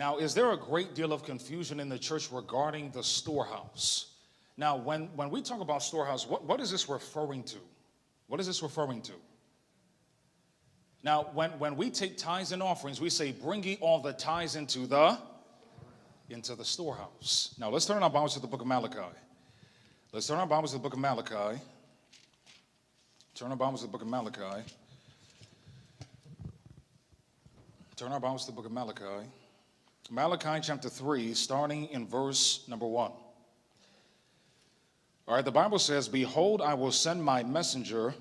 Now, is there a great deal of confusion in the church regarding the storehouse? Now, when we talk about storehouse, what is this referring to? What is this referring to? Now, when we take tithes and offerings, we say, bring ye all the tithes into the storehouse. Now, let's turn our Bibles to the book of Malachi. Let's turn our Bibles to the book of Malachi. Turn our Bibles to the book of Malachi. Turn our Bibles to the book of Malachi. Malachi chapter 3, starting in verse number 1. All right, the Bible says, behold, I will send my messenger,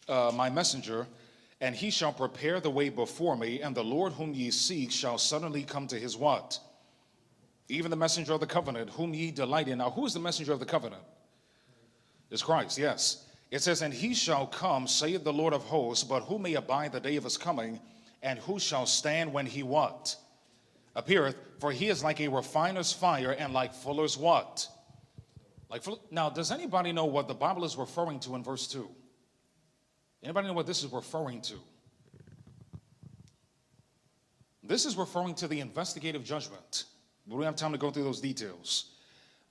and he shall prepare the way before me, and the Lord whom ye seek shall suddenly come to his what? Even the messenger of the covenant, whom ye delight in. Now, who is the messenger of the covenant? It's Christ, yes. It says, and he shall come, saith the Lord of hosts, but who may abide the day of his coming, and who shall stand when he what? Appeareth, for he is like a refiner's fire, and like fuller's what? Now, does anybody know what the Bible is referring to in verse 2? Anybody know what this is referring to? This is referring to the investigative judgment. We don't have time to go through those details.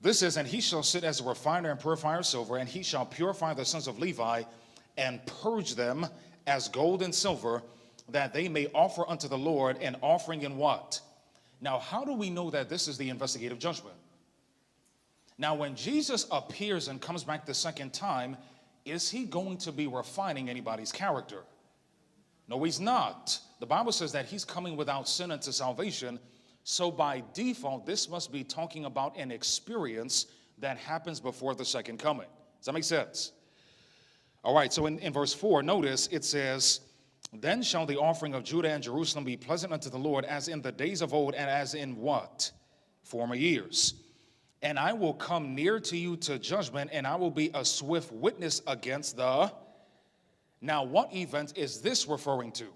This is, and he shall sit as a refiner and purifier of silver, and he shall purify the sons of Levi, and purge them as gold and silver, that they may offer unto the Lord an offering in what? Now, how do we know that this is the investigative judgment? Now, when Jesus appears and comes back the second time, is he going to be refining anybody's character? No, he's not. The Bible says that he's coming without sin unto salvation. So by default, this must be talking about an experience that happens before the second coming. Does that make sense? All right, so in verse 4, notice it says, then shall the offering of Judah and Jerusalem be pleasant unto the Lord, as in the days of old, and as in what? Former years. And I will come near to you to judgment, and I will be a swift witness against the... Now, what event is this referring to?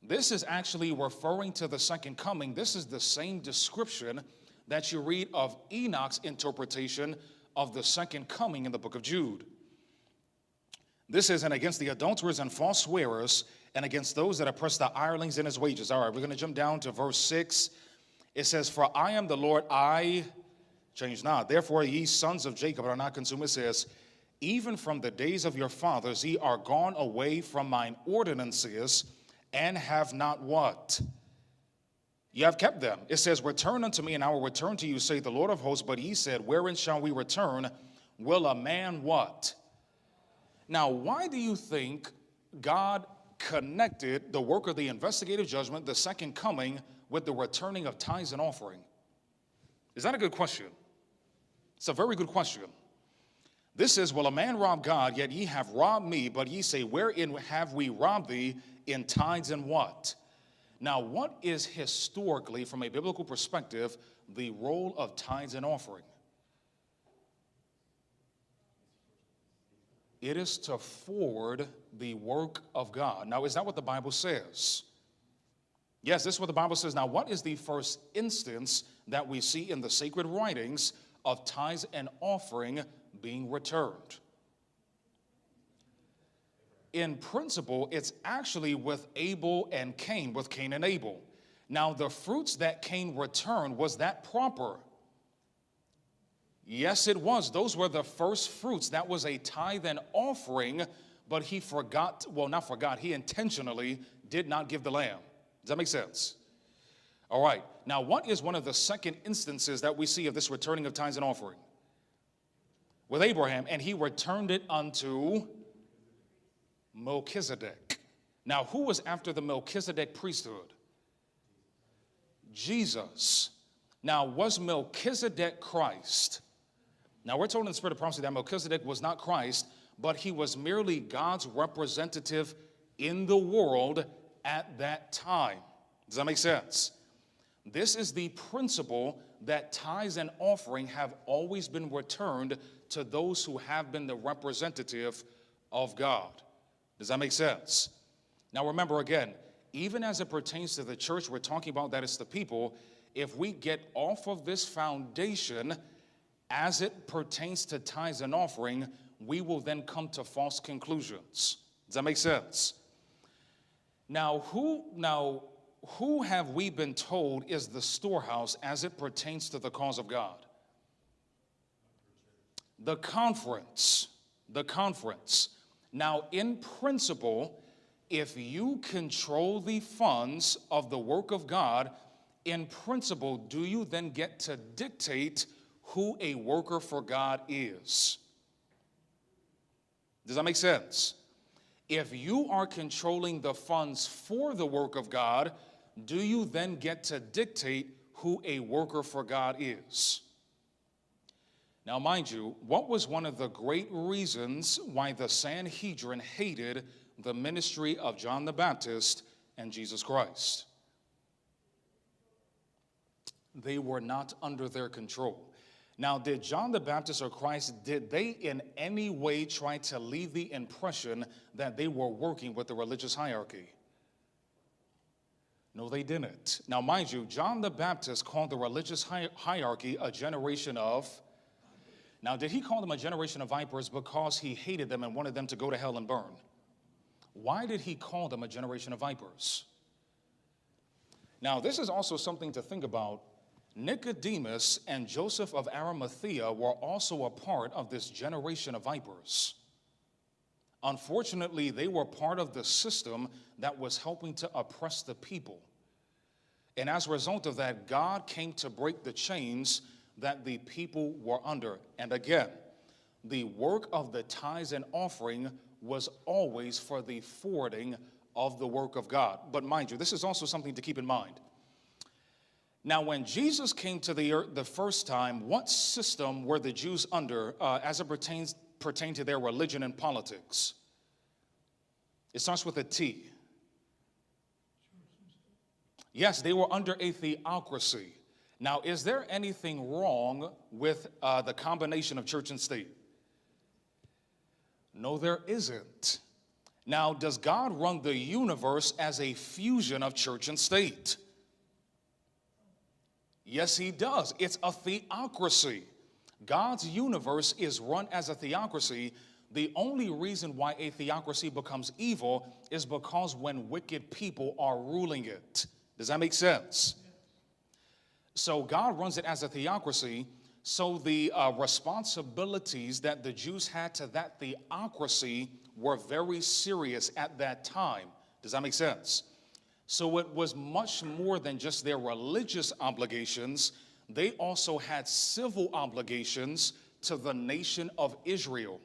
This is actually referring to the second coming. This is the same description that you read of Enoch's interpretation of the second coming in the book of Jude. This is, and against the adulterers and false swearers, and against those that oppress the hirelings in his wages. All right, we're going to jump down to verse 6. It says, for I am the Lord, I change not. Therefore, ye sons of Jacob are not consumed. It says, even from the days of your fathers, ye are gone away from mine ordinances, and have not what? Ye have kept them. It says, return unto me, and I will return to you, say the Lord of hosts. But ye said, wherein shall we return? Will a man what? Now, why do you think God connected the work of the investigative judgment, the second coming, with the returning of tithes and offering? Is that a good question? It's a very good question. This is, will a man rob God? Yet ye have robbed me. But ye say, wherein have we robbed thee? In tithes and what? Now, what is historically, from a biblical perspective, the role of tithes and offering? It is to forward the work of God. Now, is that what the Bible says? Yes, this is what the Bible says. Now, what is the first instance that we see in the sacred writings of tithes and offering being returned? In principle, it's actually with Abel and Cain, with Cain and Abel. Now, the fruits that Cain returned, was that proper? Yes, it was. Those were the first fruits. That was a tithe and offering, but he forgot, well, not forgot, he intentionally did not give the lamb. Does that make sense? All right. Now, what is one of the second instances that we see of this returning of tithes and offering? With Abraham, and he returned it unto Melchizedek. Now, who was after the Melchizedek priesthood? Jesus. Now, was Melchizedek Christ? Now, we're told in the Spirit of Prophecy that Melchizedek was not Christ, but he was merely God's representative in the world at that time. Does that make sense? This is the principle that tithes and offering have always been returned to those who have been the representative of God. Does that make sense? Now, remember again, even as it pertains to the church, we're talking about that it's the people. If we get off of this foundation, as it pertains to tithes and offering, we will then come to false conclusions. Does that make sense? Who have we been told is the storehouse as it pertains to the cause of God? The conference. The conference. Now, in principle, if you control the funds of the work of God, in principle, do you then get to dictate who a worker for God is? Does that make sense? If you are controlling the funds for the work of God, do you then get to dictate who a worker for God is? Now, mind you, what was one of the great reasons why the Sanhedrin hated the ministry of John the Baptist and Jesus Christ? They were not under their control. Now, did John the Baptist or Christ, did they in any way try to leave the impression that they were working with the religious hierarchy? No, they didn't. Now, mind you, John the Baptist called the religious hierarchy a generation of... Now, did he call them a generation of vipers because he hated them and wanted them to go to hell and burn? Why did he call them a generation of vipers? Now, this is also something to think about. Nicodemus and Joseph of Arimathea were also a part of this generation of vipers. Unfortunately, they were part of the system that was helping to oppress the people. And as a result of that, God came to break the chains that the people were under. And again, the work of the tithes and offering was always for the forwarding of the work of God. But mind you, this is also something to keep in mind. Now, when Jesus came to the earth the first time, what system were the Jews under as it pertained to their religion and politics? It starts with a T. Yes, they were under a theocracy. Now, is there anything wrong with the combination of church and state? No, there isn't. Now, does God run the universe as a fusion of church and state? Yes, he does. It's a theocracy. God's universe is run as a theocracy. The only reason why a theocracy becomes evil is because when wicked people are ruling it. Does that make sense? So God runs it as a theocracy. So the responsibilities that the Jews had to that theocracy were very serious at that time. Does that make sense? So it was much more than just their religious obligations. They also had civil obligations to the nation of Israel.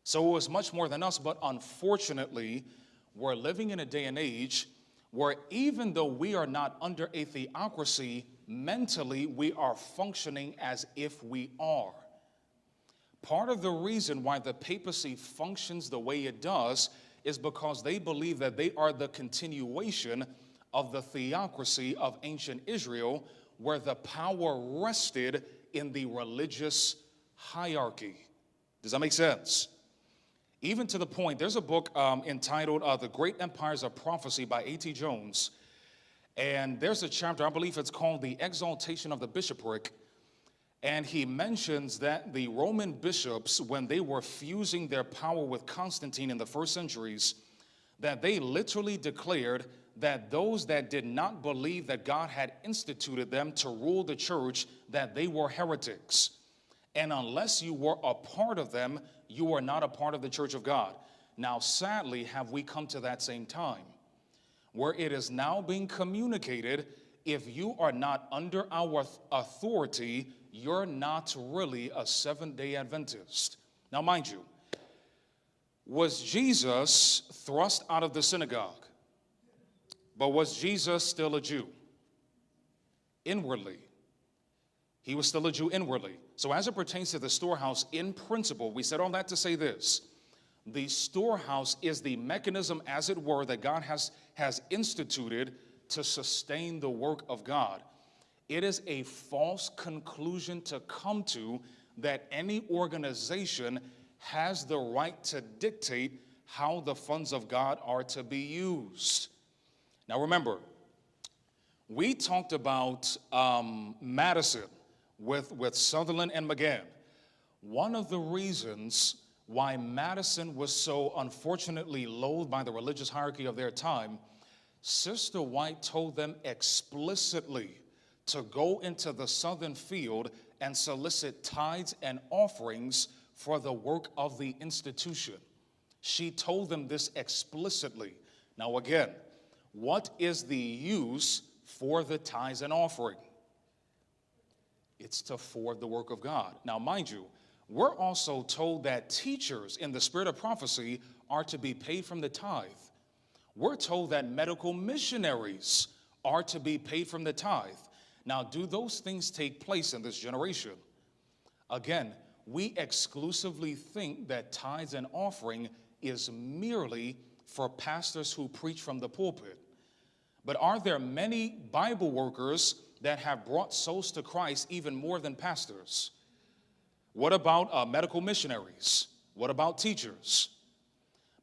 So it was much more than us, but unfortunately, we're living in a day and age where even though we are not under a theocracy, mentally we are functioning as if we are. Part of the reason why the papacy functions the way it does is because they believe that they are the continuation of the theocracy of ancient Israel, where the power rested in the religious hierarchy. Does that make sense? Even to the point, there's a book entitled The Great Empires of Prophecy by A.T. Jones. And there's a chapter, I believe it's called The Exaltation of the Bishopric. And he mentions that the Roman bishops, when they were fusing their power with Constantine in the first centuries, that they literally declared that those that did not believe that God had instituted them to rule the church, that they were heretics. And unless you were a part of them, you are not a part of the church of God. Now, sadly, have we come to that same time where it is now being communicated, if you are not under our authority, you're not really a Seventh-day Adventist. Now, mind you, was Jesus thrust out of the synagogue? But was Jesus still a Jew? Inwardly. He was still a Jew inwardly. So as it pertains to the storehouse, in principle, we said all that to say this. The storehouse is the mechanism, as it were, that God has instituted to sustain the work of God. It is a false conclusion to come to that any organization has the right to dictate how the funds of God are to be used. Now remember, we talked about Madison with Sutherland and McGann. One of the reasons why Madison was so unfortunately loathed by the religious hierarchy of their time, Sister White told them explicitly to go into the southern field and solicit tithes and offerings for the work of the institution. She told them this explicitly. Now again, what is the use for the tithes and offering? It's to forward the work of God. Now mind you, we're also told that teachers in the spirit of prophecy are to be paid from the tithe. We're told that medical missionaries are to be paid from the tithe. Now, do those things take place in this generation? Again, we exclusively think that tithes and offering is merely for pastors who preach from the pulpit. But are there many Bible workers that have brought souls to Christ even more than pastors? What about medical missionaries? What about teachers?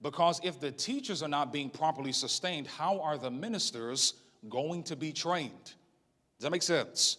Because if the teachers are not being properly sustained, how are the ministers going to be trained? Does that make sense?